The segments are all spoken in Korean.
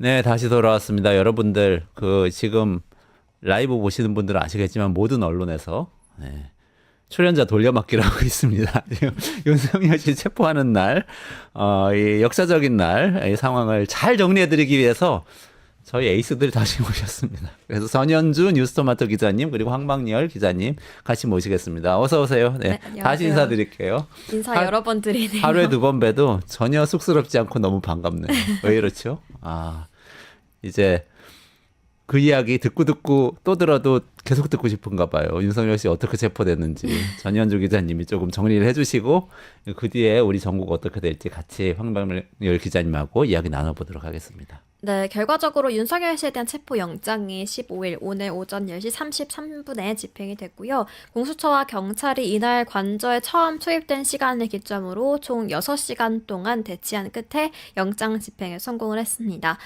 네, 다시 돌아왔습니다. 여러분들, 지금 라이브 보시는 분들은 아시겠지만 모든 언론에서 출연자 돌려막기를 하고 있습니다. 지금 윤석열 씨 체포하는 날, 이 역사적인 날, 이 상황을 잘 정리해드리기 위해서 저희 에이스들이 다시 모셨습니다. 그래서 전현주 뉴스토마토 기자님 그리고 황방열 기자님 같이 모시겠습니다. 어서 오세요. 네, 안녕하세요. 다시 인사드릴게요. 인사 여러 번 드리네요. 하루에 2번 봬도 전혀 쑥스럽지 않고 너무 반갑네요. 왜 이렇죠? 이제 그 이야기 듣고 또 들어도 계속 듣고 싶은가 봐요. 윤석열 씨 어떻게 체포됐는지 전현주 기자님이 조금 정리를 해주시고 그 뒤에 우리 전국 어떻게 될지 같이 황방열 기자님하고 이야기 나눠보도록 하겠습니다. 네, 결과적으로 윤석열 씨에 대한 체포 영장이 15일 오늘 오전 10시 33분에 집행이 됐고요. 공수처와 경찰이 이날 관저에 처음 투입된 시간을 기점으로 총 6시간 동안 대치한 끝에 영장 집행에 성공을 했습니다.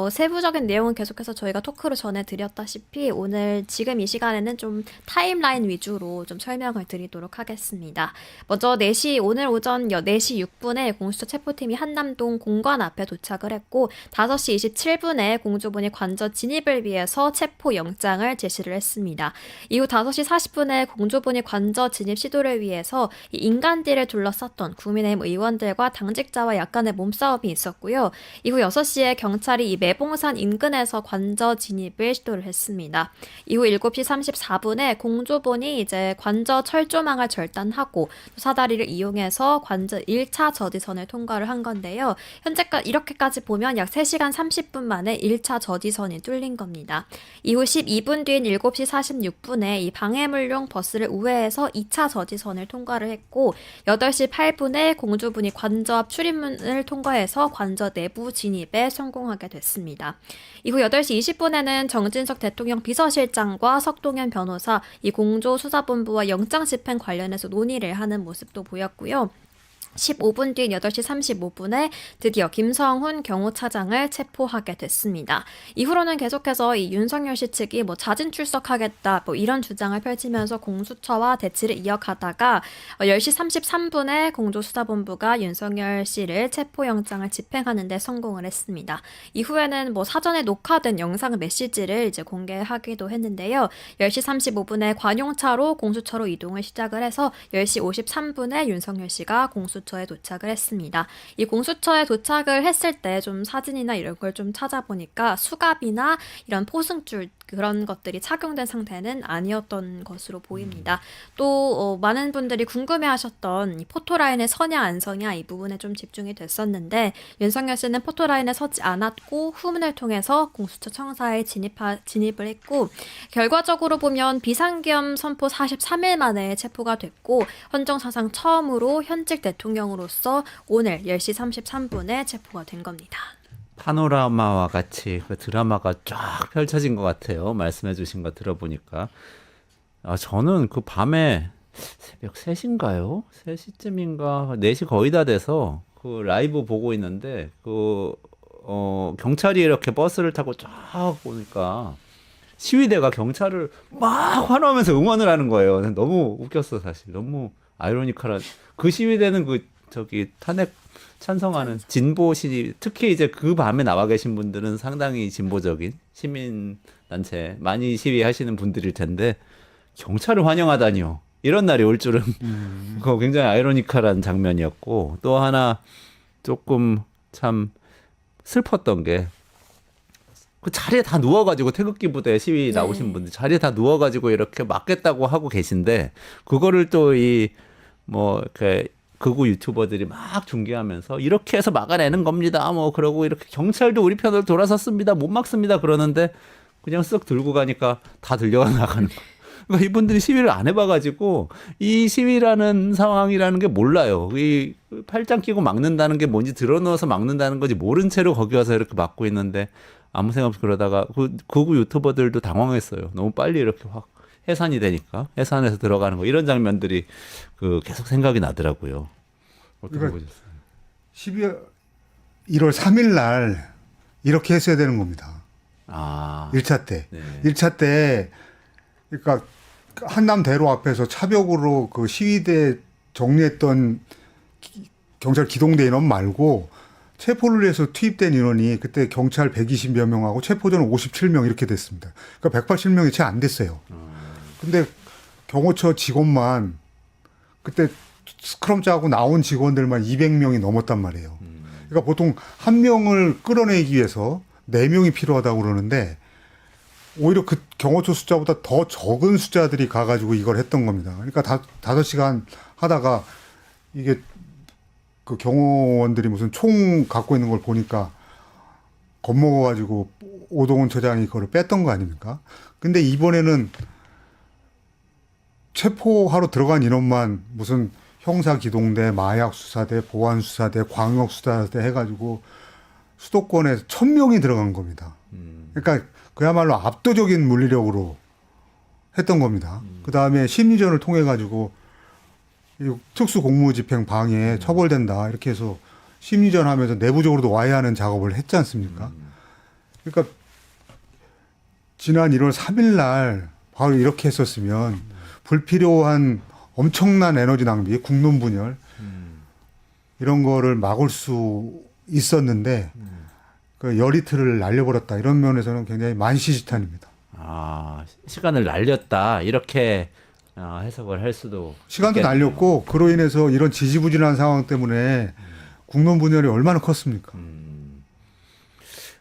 세부적인 내용은 계속해서 저희가 토크로 전해드렸다시피 오늘 지금 이 시간에는 좀 타임라인 위주로 좀 설명을 드리도록 하겠습니다. 먼저 오늘 오전 4시 6분에 공수처 체포팀이 한남동 공관 앞에 도착을 했고 5시 27분에 공조본이 관저 진입을 위해서 체포 영장을 제시를 했습니다. 이후 5시 40분에 공조본이 관저 진입 시도를 위해서 이 인간띠를 둘러쌌던 국민의힘 의원들과 당직자와 약간의 몸싸움이 있었고요. 이후 6시에 경찰이 이 매봉산 인근에서 관저 진입을 시도를 했습니다. 이후 7시 34분에 공조본이 이제 관저 철조망을 절단하고 사다리를 이용해서 관저 1차 저지선을 통과를 한 건데요. 현재까지 이렇게까지 보면 약 3시간 30분 만에 1차 저지선이 뚫린 겁니다. 이후 12분 뒤인 7시 46분에 이 방해물용 버스를 우회해서 2차 저지선을 통과를 했고 8시 8분에 공주분이 관저 앞 출입문을 통과해서 관저 내부 진입에 성공하게 됐습니다. 이후 8시 20분에는 정진석 대통령 비서실장과 석동현 변호사 이 공조수사본부와 영장 집행 관련해서 논의를 하는 모습도 보였고요. 15분 뒤인 8시 35분에 드디어 김성훈 경호차장을 체포하게 됐습니다. 이후로는 계속해서 이 윤석열 씨 측이 자진 출석하겠다 이런 주장을 펼치면서 공수처와 대치를 이어가다가 10시 33분에 공조수사본부가 윤석열 씨를 체포영장을 집행하는 데 성공을 했습니다. 이후에는 사전에 녹화된 영상 메시지를 이제 공개하기도 했는데요. 10시 35분에 관용차로 공수처로 이동을 시작을 해서 10시 53분에 윤석열 씨가 공수처에 도착을 했습니다. 이 공수처에 도착을 했을 때 좀 사진이나 이런 걸 좀 찾아보니까 수갑이나 이런 포승줄 그런 것들이 착용된 상태는 아니었던 것으로 보입니다. 또 많은 분들이 궁금해하셨던 이 포토라인에 서냐 안 서냐 이 부분에 좀 집중이 됐었는데 윤석열 씨는 포토라인에 서지 않았고 후문을 통해서 공수처 청사에 진입을 했고 결과적으로 보면 비상계엄 선포 43일 만에 체포가 됐고 헌정사상 처음으로 현직 대통령으로서 오늘 10시 33분에 체포가 된 겁니다. 파노라마와 같이 그 드라마가 쫙 펼쳐진 것 같아요. 말씀해 주신 거 들어보니까. 저는 그 밤에 새벽 3시인가요? 3시쯤인가 4시 거의 다 돼서 그 라이브 보고 있는데 경찰이 이렇게 버스를 타고 쫙 오니까 시위대가 경찰을 막 환호하면서 응원을 하는 거예요. 너무 웃겼어 사실. 너무 아이러니컬한 그 시위대는 탄핵 찬성하는 진보 시위, 특히 이제 그 밤에 나와 계신 분들은 상당히 진보적인 시민단체 많이 시위하시는 분들일 텐데 경찰을 환영하다니요. 이런 날이 올 줄은 그거 굉장히 아이러니컬한 장면이었고 또 하나 조금 참 슬펐던 게 그 자리에 다 누워가지고 태극기 부대 시위 나오신 분들 자리에 다 누워가지고 이렇게 막겠다고 하고 계신데 그거를 또 이렇게 극우 유튜버들이 막 중계하면서 이렇게 해서 막아내는 겁니다. 그러고 이렇게 경찰도 우리 편으로 돌아섰습니다. 못 막습니다. 그러는데 그냥 쓱 들고 가니까 다 들려가 나가는 거예요. 그러니까 이분들이 시위를 안 해봐가지고 이 시위라는 상황이라는 게 몰라요. 이 팔짱 끼고 막는다는 게 뭔지 드러넣어서 막는다는 거지 모른 채로 거기 와서 이렇게 막고 있는데 아무 생각 없이 그러다가 극우 유튜버들도 당황했어요. 너무 빨리 이렇게 확 해산이 되니까 해산해서 들어가는 거 이런 장면들이 계속 생각이 나더라고요. 어떻게 보셨어요? 1월 3일 날 이렇게 했어야 되는 겁니다. 1차 때. 네. 1차 때 그러니까 한남대로 앞에서 차벽으로 그 시위대 정리했던 경찰 기동대 인원 말고 체포를 해서 투입된 인원이 그때 경찰 120여 명하고 체포자는 57명 이렇게 됐습니다. 그러니까 180명이 채 안 됐어요. 근데 경호처 직원만 그때 스크럼 짜고 나온 직원들만 200명이 넘었단 말이에요. 그러니까 보통 한 명을 끌어내기 위해서 4명이 필요하다고 그러는데 오히려 그 경호처 숫자보다 더 적은 숫자들이 가가지고 이걸 했던 겁니다. 그러니까 5시간 하다가 이게 그 경호원들이 무슨 총 갖고 있는 걸 보니까 겁먹어가지고 오동훈 처장이 그걸 뺐던 거 아닙니까? 근데 이번에는 체포하러 들어간 인원만 무슨 형사기동대, 마약수사대, 보안수사대, 광역수사대 해가지고 수도권에 1000명이 들어간 겁니다. 그러니까 그야말로 압도적인 물리력으로 했던 겁니다. 그 다음에 심리전을 통해 가지고 특수공무집행 방해에 처벌된다 이렇게 해서 심리전 하면서 내부적으로도 와해하는 작업을 했지 않습니까? 그러니까 지난 1월 3일 날 바로 이렇게 했었으면 불필요한 엄청난 에너지 낭비, 국론 분열 이런 거를 막을 수 있었는데 그 열이틀을 날려버렸다 이런 면에서는 굉장히 만시지탄입니다. 아, 시간을 날렸다 이렇게 해석을 할 수도 시간도 있겠네요. 날렸고 그로 인해서 이런 지지부진한 상황 때문에 국론 분열이 얼마나 컸습니까?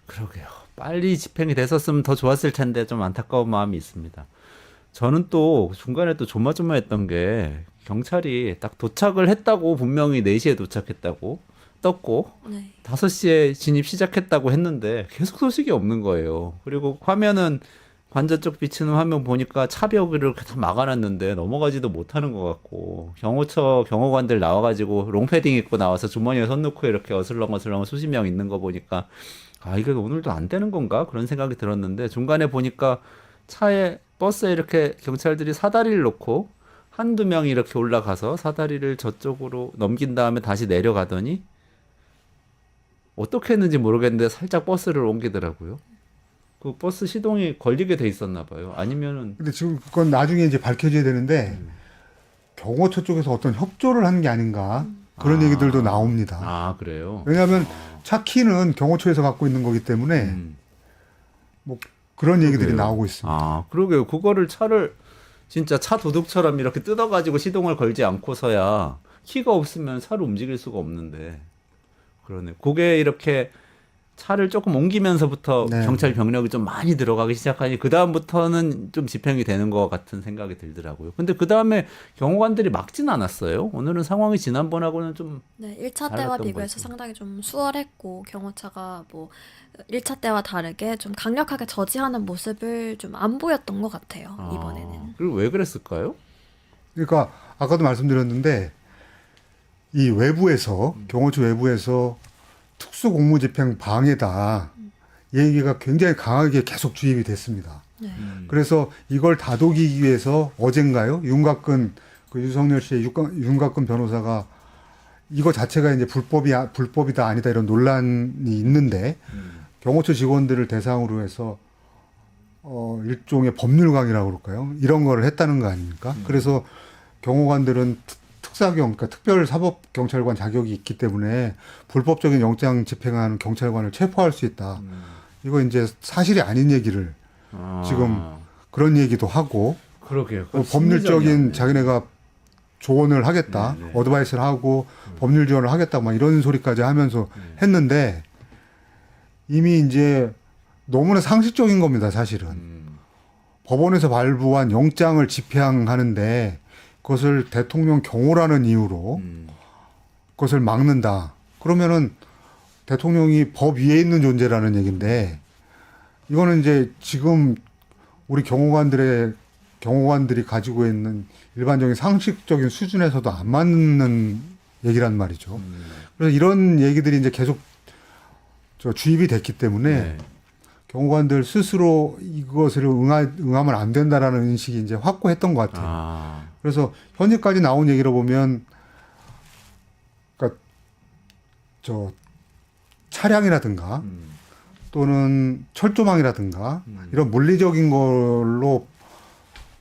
그러게요. 빨리 집행이 됐었으면 더 좋았을 텐데 좀 안타까운 마음이 있습니다. 저는 또 중간에 또 조마조마했던 게 경찰이 딱 도착을 했다고 분명히 4시에 도착했다고 떴고 네. 5시에 진입 시작했다고 했는데 계속 소식이 없는 거예요. 그리고 화면은 관저 쪽 비치는 화면 보니까 차벽을 이렇게 다 막아놨는데 넘어가지도 못하는 것 같고 경호처 경호관들 나와가지고 롱패딩 입고 나와서 주머니에 손 넣고 이렇게 어슬렁어슬렁 수십 명 있는 거 보니까 아 이게 오늘도 안 되는 건가 그런 생각이 들었는데 중간에 보니까 차에 버스에 이렇게 경찰들이 사다리를 놓고 한두 명이 이렇게 올라가서 사다리를 저쪽으로 넘긴 다음에 다시 내려가더니 어떻게 했는지 모르겠는데 살짝 버스를 옮기더라고요. 그 버스 시동이 걸리게 돼 있었나 봐요. 아니면은 근데 지금 그건 나중에 이제 밝혀져야 되는데 경호처 쪽에서 어떤 협조를 한 게 아닌가 그런 얘기들도 나옵니다. 아 그래요. 왜냐하면 차 키는 경호처에서 갖고 있는 거기 때문에 뭐 그런 얘기들이 그러게요. 나오고 있습니다. 아 그러게요. 그거를 차를 진짜 차 도둑처럼 이렇게 뜯어가지고 시동을 걸지 않고서야 키가 없으면 차를 움직일 수가 없는데 그러네. 그게 이렇게 차를 조금 옮기면서부터 네. 경찰 병력이 좀 많이 들어가기 시작하니 그 다음부터는 좀 집행이 되는 것 같은 생각이 들더라고요. 근데 그 다음에 경호관들이 막진 않았어요. 오늘은 상황이 지난번하고는 좀 네, 1차 때와 달랐던 비교해서 거지. 상당히 좀 수월했고 경호차가 뭐 1차 때와 다르게 좀 강력하게 저지하는 모습을 좀 안 보였던 것 같아요. 이번에는. 그리고 왜 그랬을까요? 그러니까 아까도 말씀드렸는데 이 외부에서 경호처 외부에서 특수공무집행 방해다 얘기가 굉장히 강하게 계속 주입이 됐습니다. 네. 그래서 이걸 다독이기 위해서 어젠가요? 윤곽근 그 유석열 씨의 윤곽근 변호사가 이거 자체가 이제 불법이다 아니다 이런 논란이 있는데 경호처 직원들을 대상으로 해서 일종의 법률 강의라고 그럴까요? 이런 거를 했다는 거 아닙니까? 그래서 경호관들은 특사경, 그러니까 특별사법경찰관 자격이 있기 때문에 불법적인 영장 집행하는 경찰관을 체포할 수 있다. 이거 이제 사실이 아닌 얘기를 지금 그런 얘기도 하고 그러게요. 법률적인 자기네가 조언을 하겠다, 네, 네. 어드바이스를 하고 법률 지원을 하겠다, 막 이런 소리까지 하면서 했는데 이미 이제 너무나 상식적인 겁니다, 사실은. 법원에서 발부한 영장을 집행하는데 그것을 대통령 경호라는 이유로 그것을 막는다. 그러면은 대통령이 법 위에 있는 존재라는 얘기인데 이거는 이제 지금 우리 경호관들이 가지고 있는 일반적인 상식적인 수준에서도 안 맞는 얘기란 말이죠. 그래서 이런 얘기들이 이제 계속 주입이 됐기 때문에 네. 경호관들 스스로 이것을 응하면 안 된다라는 인식이 이제 확고했던 것 같아요. 그래서 현재까지 나온 얘기로 보면, 그러니까 차량이라든가 또는 철조망이라든가 이런 물리적인 걸로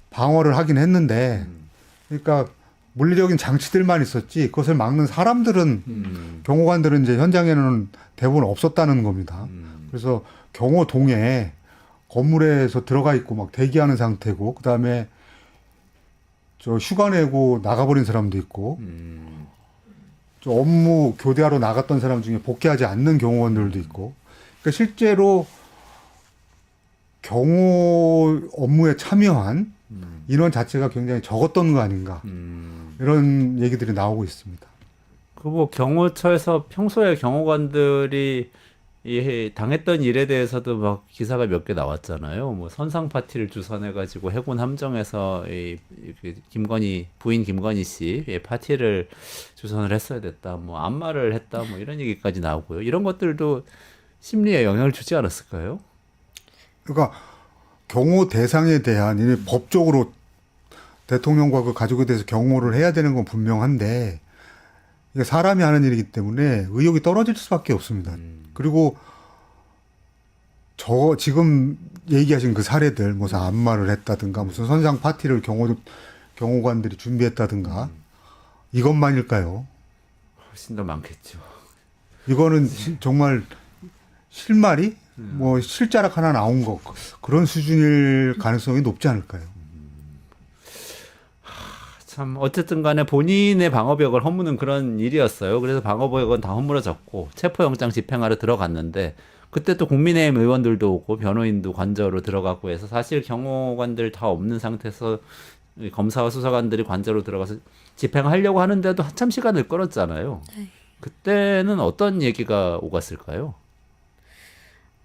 방어를 하긴 했는데, 그러니까 물리적인 장치들만 있었지 그것을 막는 사람들은 경호관들은 이제 현장에는 대부분 없었다는 겁니다. 그래서 경호동에 건물에서 들어가 있고 막 대기하는 상태고 그다음에 저 휴가 내고 나가버린 사람도 있고 저 업무 교대하러 나갔던 사람 중에 복귀하지 않는 경호원들도 있고 그러니까 실제로 경호 업무에 참여한 인원 자체가 굉장히 적었던 거 아닌가 이런 얘기들이 나오고 있습니다. 그 뭐 경호처에서 평소에 경호관들이 이 당했던 일에 대해서도 막 기사가 몇 개 나왔잖아요. 뭐 선상 파티를 주선해 가지고 해군 함정에서 김건희 부인 김건희 씨의 파티를 주선을 했어야 됐다. 뭐 안마를 했다. 뭐 이런 얘기까지 나오고요. 이런 것들도 심리에 영향을 주지 않았을까요? 그러니까 경호 대상에 대한 이 법적으로 대통령과 그 가족에 대해서 경호를 해야 되는 건 분명한데 이게 사람이 하는 일이기 때문에 의욕이 떨어질 수밖에 없습니다. 그리고 저 지금 얘기하신 그 사례들 무슨 안마를 했다든가 무슨 선상 파티를 경호관들이 준비했다든가 이것만일까요? 훨씬 더 많겠죠. 이거는 정말 실마리 뭐 실자락 하나 나온 거 그런 수준일 가능성이 높지 않을까요? 참 어쨌든 간에 본인의 방어벽을 허무는 그런 일이었어요. 그래서 방어벽은 다 허물어졌고 체포영장 집행하러 들어갔는데 그때 또 국민의힘 의원들도 오고 변호인도 관저로 들어가고 해서 사실 경호관들 다 없는 상태에서 검사와 수사관들이 관저로 들어가서 집행하려고 하는데도 한참 시간을 끌었잖아요. 네. 그때는 어떤 얘기가 오갔을까요?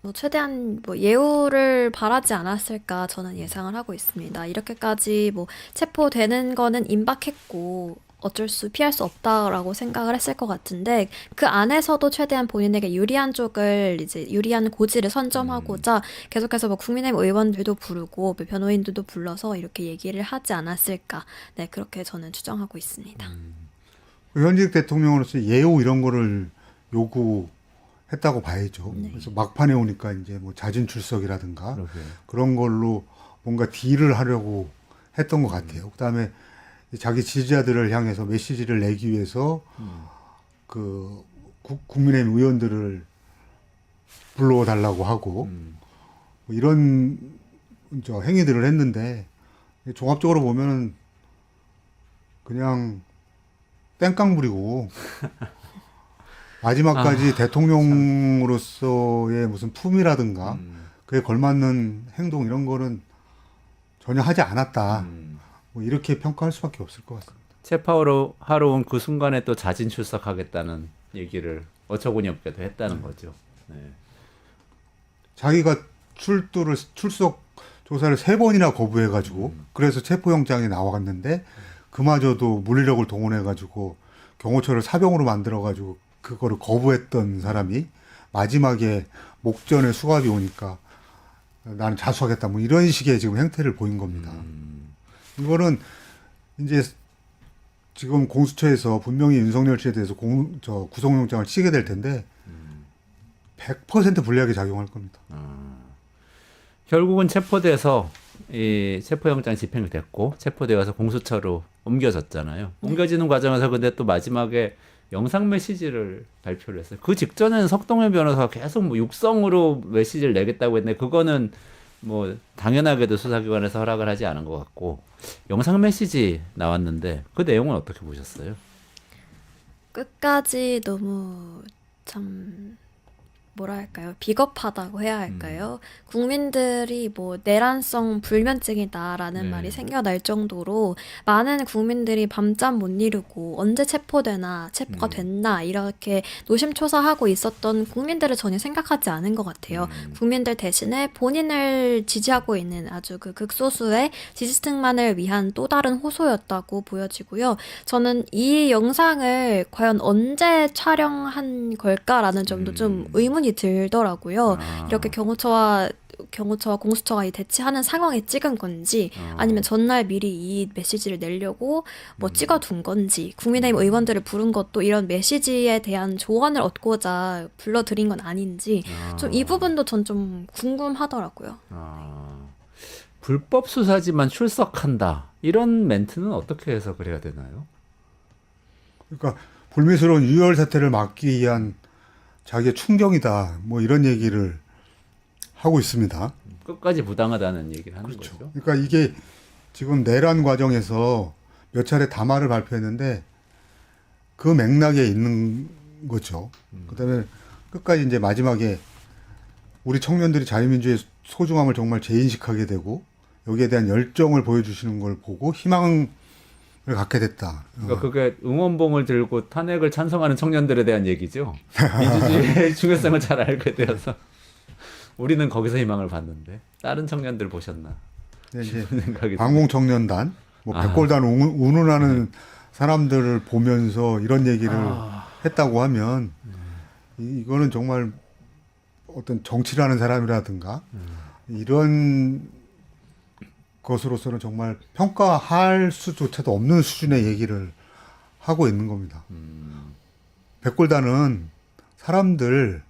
뭐 최대한 뭐 예우를 바라지 않았을까 저는 예상을 하고 있습니다. 이렇게까지 뭐 체포되는 거는 임박했고 어쩔 수 피할 수 없다라고 생각을 했을 것 같은데 그 안에서도 최대한 본인에게 유리한 쪽을 이제 유리한 고지를 선점하고자 계속해서 뭐 국민의힘 의원들도 부르고 뭐 변호인들도 불러서 이렇게 얘기를 하지 않았을까. 네, 그렇게 저는 추정하고 있습니다. 현직 대통령으로서 예우 이런 거를 요구했다고 봐야죠. 네. 그래서 막판에 오니까 이제 뭐 자진 출석이라든가 그러게요. 그런 걸로 뭔가 딜을 하려고 했던 것 같아요. 그다음에 자기 지지자들을 향해서 메시지를 내기 위해서 그 국민의힘 의원들을 불러달라고 하고 뭐 이런 저 행위들을 했는데 종합적으로 보면은 그냥 땡깡 부리고 마지막까지 대통령으로서의 무슨 품이라든가 그에 걸맞는 행동 이런 거는 전혀 하지 않았다. 뭐 이렇게 평가할 수밖에 없을 것 같습니다. 체포하러 온 그 순간에 또 자진 출석하겠다는 얘기를 어처구니 없게도 했다는 거죠. 네. 자기가 출석 조사를 3번이나 거부해가지고 그래서 체포영장이 나왔는데 그마저도 물리력을 동원해가지고 경호처를 사병으로 만들어가지고 그거를 거부했던 사람이 마지막에 목전에 수갑이 오니까 나는 자수하겠다 뭐 이런 식의 지금 행태를 보인 겁니다. 이거는 이제 지금 공수처에서 분명히 윤석열 씨에 대해서 구속영장을 치게 될 텐데 100% 불리하게 작용할 겁니다. 결국은 체포돼서 이 체포영장 집행이 됐고 체포되어서 공수처로 옮겨졌잖아요. 옮겨지는 과정에서 근데 또 마지막에 영상 메시지를 발표를 했어요. 그 직전에는 석동현 변호사가 계속 뭐 육성으로 메시지를 내겠다고 했는데 그거는 뭐 당연하게도 수사기관에서 허락을 하지 않은 것 같고 영상 메시지 나왔는데 그 내용은 어떻게 보셨어요? 끝까지 너무 참 뭐랄까요? 비겁하다고 해야 할까요? 국민들이 뭐 내란성 불면증이다라는 네. 말이 생겨날 정도로 많은 국민들이 밤잠 못 이루고 언제 체포되나 체포가 됐나 이렇게 노심초사하고 있었던 국민들을 전혀 생각하지 않은 것 같아요. 국민들 대신에 본인을 지지하고 있는 아주 그 극소수의 지지층만을 위한 또 다른 호소였다고 보여지고요. 저는 이 영상을 과연 언제 촬영한 걸까라는 점도 좀 의문이 들더라고요. 이렇게 경호처와 공수처가 이 대치하는 상황에 찍은 건지 아니면 전날 미리 이 메시지를 내려고 뭐 찍어둔 건지 국민의힘 의원들을 부른 것도 이런 메시지에 대한 조언을 얻고자 불러들인 건 아닌지 좀 이 부분도 전 좀 궁금하더라고요. 불법 수사지만 출석한다 이런 멘트는 어떻게 해석을 해야 되나요? 그러니까 불미스러운 유혈 사태를 막기 위한 자기의 충정이다. 뭐 이런 얘기를 하고 있습니다. 끝까지 부당하다는 얘기를 하는 그렇죠. 거죠. 그러니까 이게 지금 내란 과정에서 몇 차례 담화를 발표했는데 그 맥락에 있는 거죠. 그다음에 끝까지 이제 마지막에 우리 청년들이 자유민주의 소중함을 정말 재인식하게 되고 여기에 대한 열정을 보여주시는 걸 보고 희망을 갖게 됐다. 그러니까 그게 응원봉을 들고 탄핵을 찬성하는 청년들에 대한 얘기죠. 민주주의의 중요성을 잘 알게 되어서 우리는 거기서 희망을 봤는데 다른 청년들 보셨나? 근데 이제 싶은 생각이 방공청년단, 뭐 아. 백골단 운운하는 사람들을 보면서 이런 얘기를 아. 했다고 하면 이거는 정말 어떤 정치를 하는 사람이라든가 이런 것으로서는 정말 평가할 수조차도 없는 수준의 얘기를 하고 있는 겁니다. 백골단은 사람들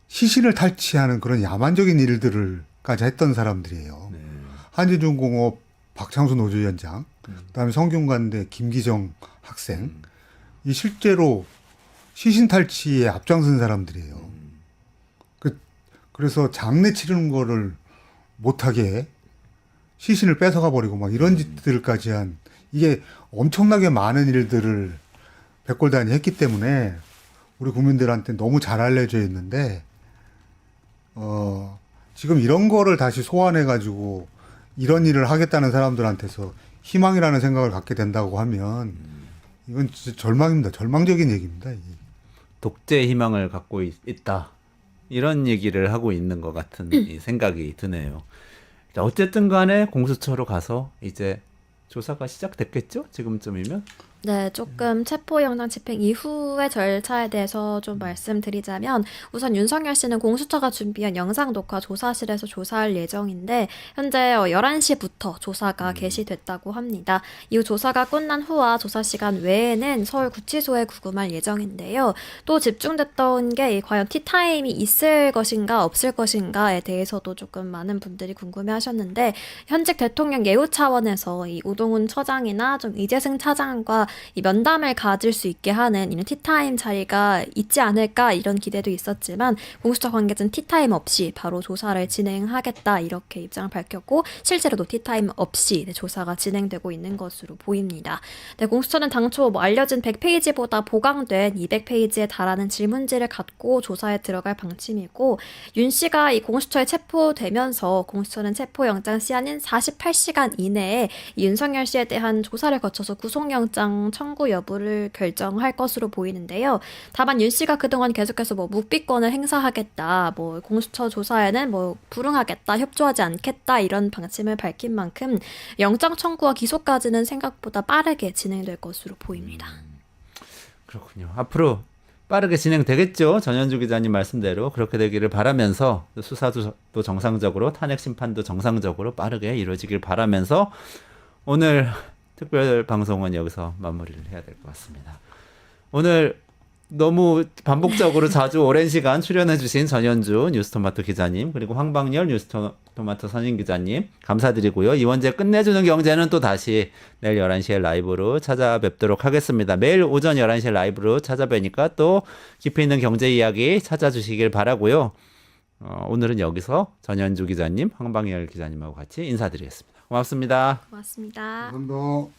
시신을 탈취하는 그런 야만적인 일들을까지 했던 사람들이에요. 네. 한진중공업 박창수 노조위원장, 그다음에 성균관대 김기정 학생, 이 실제로 시신 탈취에 앞장선 사람들이에요. 그래서 장례 치르는 거를 못하게 시신을 뺏어가 버리고 막 이런 짓들까지 한 이게 엄청나게 많은 일들을 백골단이 했기 때문에 우리 국민들한테 너무 잘 알려져 있는데 지금 이런 거를 다시 소환해 가지고 이런 일을 하겠다는 사람들한테서 희망이라는 생각을 갖게 된다고 하면 이건 진짜 절망입니다. 절망적인 얘기입니다. 이게. 독재의 희망을 갖고 있다. 이런 얘기를 하고 있는 것 같은 이 생각이 드네요. 어쨌든 간에 공수처로 가서 이제 조사가 시작됐겠죠? 지금쯤이면? 네, 조금 체포영장 집행 이후의 절차에 대해서 좀 말씀드리자면 우선 윤석열 씨는 공수처가 준비한 영상 녹화 조사실에서 조사할 예정인데 현재 11시부터 조사가 개시됐다고 합니다. 이후 조사가 끝난 후와 조사 시간 외에는 서울 구치소에 구금할 예정인데요. 또 집중됐던 게 과연 티타임이 있을 것인가 없을 것인가에 대해서도 조금 많은 분들이 궁금해하셨는데 현직 대통령 예우 차원에서 이 우동훈 처장이나 좀 이재승 차장과 이 면담을 가질 수 있게 하는 이런 티타임 자리가 있지 않을까 이런 기대도 있었지만 공수처 관계자는 티타임 없이 바로 조사를 진행하겠다 이렇게 입장을 밝혔고 실제로도 티타임 없이 조사가 진행되고 있는 것으로 보입니다. 네, 공수처는 당초 알려진 100페이지보다 보강된 200페이지에 달하는 질문지를 갖고 조사에 들어갈 방침이고 윤 씨가 이 공수처에 체포되면서 공수처는 체포영장 시한인 48시간 이내에 이 윤석열 씨에 대한 조사를 거쳐서 구속영장 청구 여부를 결정할 것으로 보이는데요. 다만 윤 씨가 그동안 계속해서 뭐 묵비권을 행사하겠다, 뭐 공수처 조사에는 뭐 불응하겠다, 협조하지 않겠다 이런 방침을 밝힌 만큼 영장 청구와 기소까지는 생각보다 빠르게 진행될 것으로 보입니다. 그렇군요. 앞으로 빠르게 진행되겠죠. 전현주 기자님 말씀대로 그렇게 되기를 바라면서 수사도 또 정상적으로 탄핵 심판도 정상적으로 빠르게 이루어지길 바라면서 오늘 특별 방송은 여기서 마무리를 해야 될 것 같습니다. 오늘 너무 반복적으로 자주 오랜 시간 출연해주신 전현주 뉴스토마토 기자님 그리고 황방열 뉴스토마토 선임 기자님 감사드리고요. 이원재 끝내주는 경제는 또 다시 내일 11시에 라이브로 찾아뵙도록 하겠습니다. 매일 오전 11시에 라이브로 찾아뵈니까 또 깊이 있는 경제 이야기 찾아주시길 바라고요. 오늘은 여기서 전현주 기자님, 황방열 기자님하고 같이 인사드리겠습니다. 고맙습니다. 고맙습니다. 감사합니다.